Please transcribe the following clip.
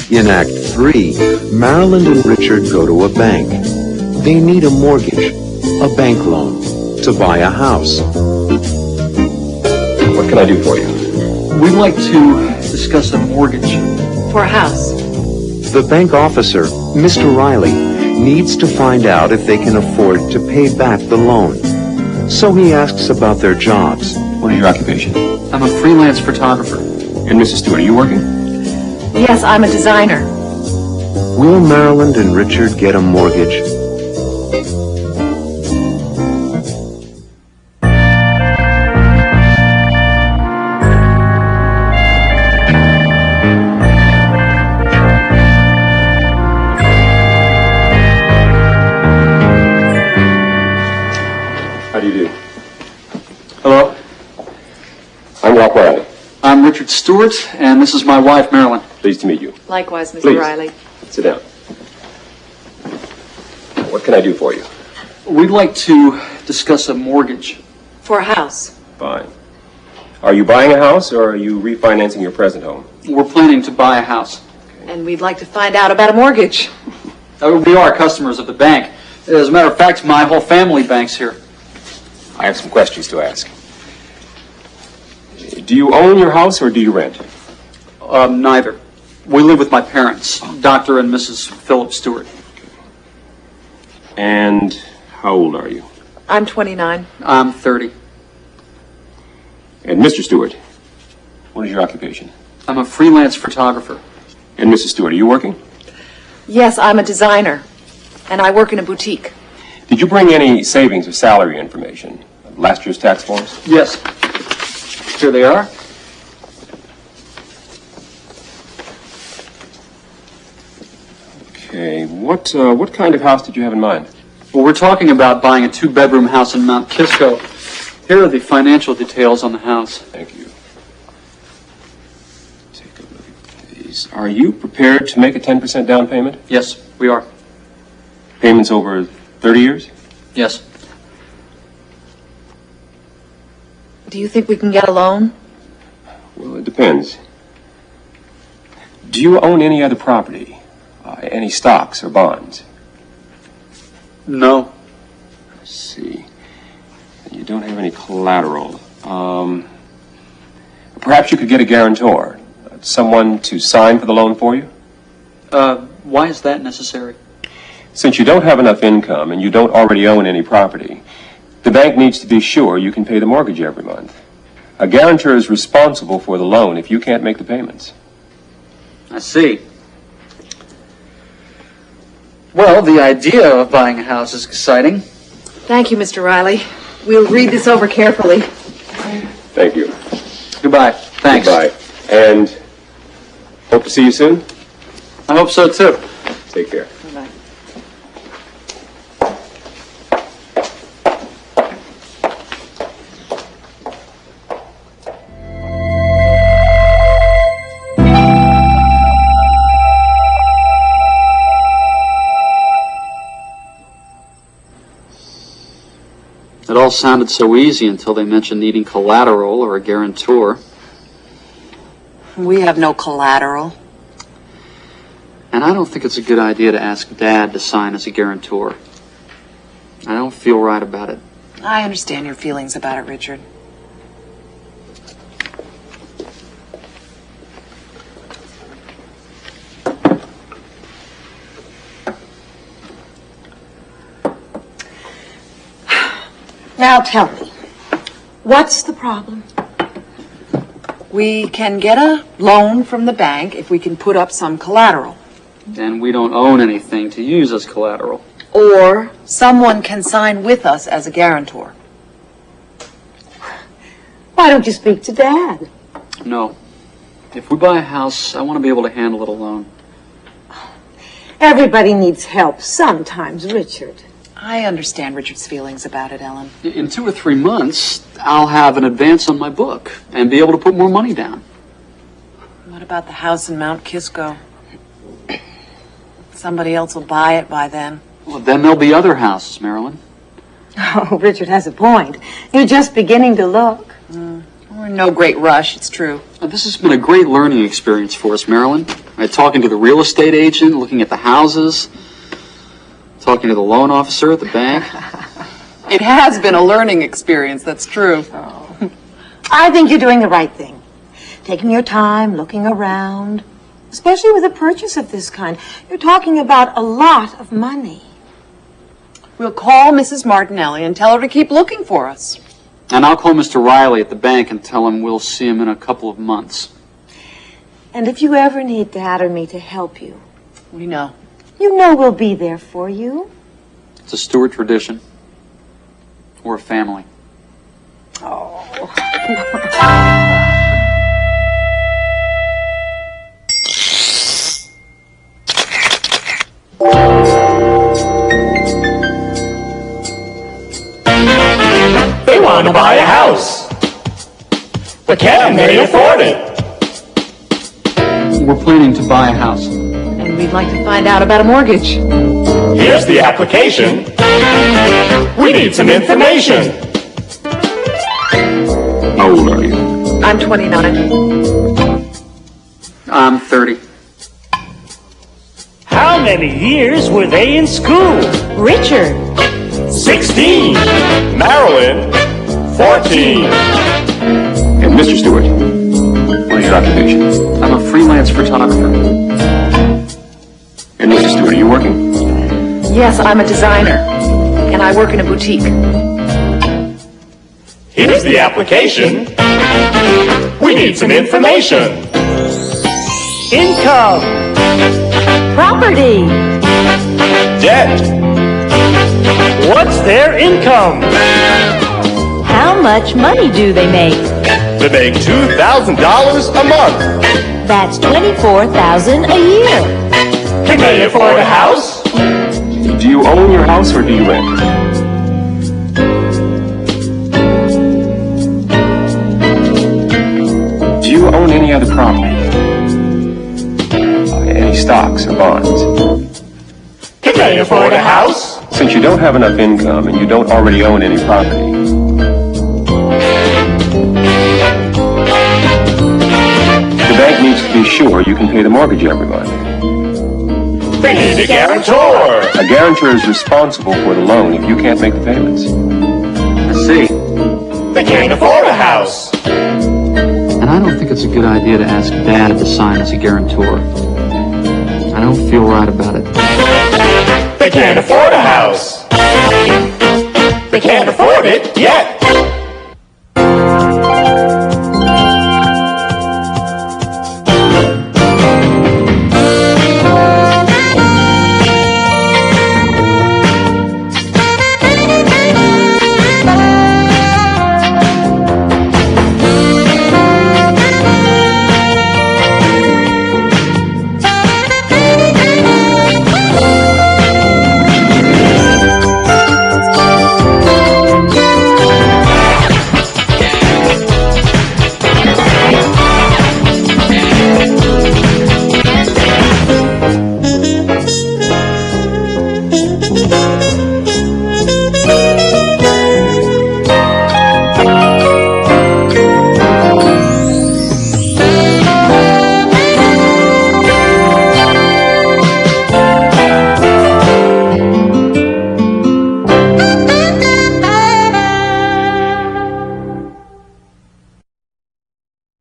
In Act 3, Marilyn and Richard go to a bank. They need a mortgage, a bank loan, to buy a house. What can I do for you? We'd like to discuss a mortgage. For a house. The bank officer, Mr. Riley, needs to find out if they can afford to pay back the loan. So he asks about their jobs. What is your occupation? I'm a freelance photographer. And Mrs. Stewart, are you working? Yes, I'm a designer. Will Marilyn and Richard get a mortgage? How do you do? Hello, I'm Rock Riley. I'm Richard Stewart, and this is my wife, Marilyn. Pleased to meet you. Likewise, Mr. Please. Riley. Sit down. What can I do for you? We'd like to discuss a mortgage. For a house. Fine. Are you buying a house or are you refinancing your present home? We're planning to buy a house. And we'd like to find out about a mortgage. We are customers of the bank. As a matter of fact, my whole family banks here. I have some questions to ask. Do you own your house or do you rent? Neither. We live with my parents, Dr. and Mrs. Philip Stewart. And how old are you? I'm 29. I'm 30. And Mr. Stewart, what is your occupation? I'm a freelance photographer. And Mrs. Stewart, are you working? Yes, I'm a designer. And I work in a boutique. Did you bring any savings or salary information? Last year's tax forms? Yes. Here they are. Okay. What kind of house did you have in mind? Well, we're talking about buying a 2-bedroom house in Mount Kisco. Here are the financial details on the house. Thank you. Take a look at these. Are you prepared to make a 10% down payment? Yes, we are. Payments over 30 years? Yes. Do you think we can get a loan? Well, it depends. Do you own any other property? Any stocks or bonds? No. Let's see. You don't have any collateral. Perhaps you could get a guarantor. Someone to sign for the loan for you? Why is that necessary? Since you don't have enough income and you don't already own any property, the bank needs to be sure you can pay the mortgage every month. A guarantor is responsible for the loan if you can't make the payments. I see. Well, the idea of buying a house is exciting. Thank you, Mr. Riley. We'll read this over carefully. Thank you. Goodbye. Thanks. Goodbye. And hope to see you soon. I hope so, too. Take care. Bye-bye. It all sounded so easy until they mentioned needing collateral or a guarantor. We have no collateral. And I don't think it's a good idea to ask Dad to sign as a guarantor. I don't feel right about it. I understand your feelings about it, Richard. Now tell me, what's the problem? We can get a loan from the bank if we can put up some collateral. And we don't own anything to use as collateral. Or someone can sign with us as a guarantor. Why don't you speak to Dad? No. If we buy a house, I want to be able to handle it alone. Everybody needs help sometimes, Richard. I understand Richard's feelings about it, Ellen. In 2 or 3 months, I'll have an advance on my book and be able to put more money down. What about the house in Mount Kisco? Somebody else will buy it by then. Well, then there'll be other houses, Marilyn. Oh, Richard has a point. You're just beginning to look. We're no great rush, it's true. This has been a great learning experience for us, Marilyn. Talking to the real estate agent, looking at the houses, talking to the loan officer at the bank. It has been a learning experience, that's true. I think you're doing the right thing. Taking your time, looking around, especially with a purchase of this kind. You're talking about a lot of money. We'll call Mrs. Martinelli and tell her to keep looking for us. And I'll call Mr. Riley at the bank and tell him we'll see him in a couple of months. And if you ever need Dad or me to help you, We know. you know we'll be there for you. It's a Stewart tradition. We're a family. They want to buy a house, but can they afford it? We're planning to buy a house. And we'd like to find out about a mortgage. Here's the application. We need some information. How old are you? I'm 29. I'm 30. How many years were they in school? Richard. 16. Marilyn, 14. And Mr. Stewart, what is your occupation? I'm a freelance photographer. And Mr. Stewart, are you working? Yes, I'm a designer, and I work in a boutique. Here's the application. We need some information. Income, Property. debt. What's their income? How much money do they make? They make $2,000 a month. That's $24,000 a year. Can they afford a house? Do you own your house or do you rent? Do you own any other property? Any stocks or bonds? Can they afford a house? Since you don't have enough income and you don't already own any property, the bank needs to be sure you can pay the mortgage every month. They need a guarantor. A guarantor is responsible for the loan if you can't make the payments. I see. They can't afford a house. And I don't think it's a good idea to ask Dad to sign as a guarantor. I don't feel right about it. They can't afford a house. They can't afford it yet.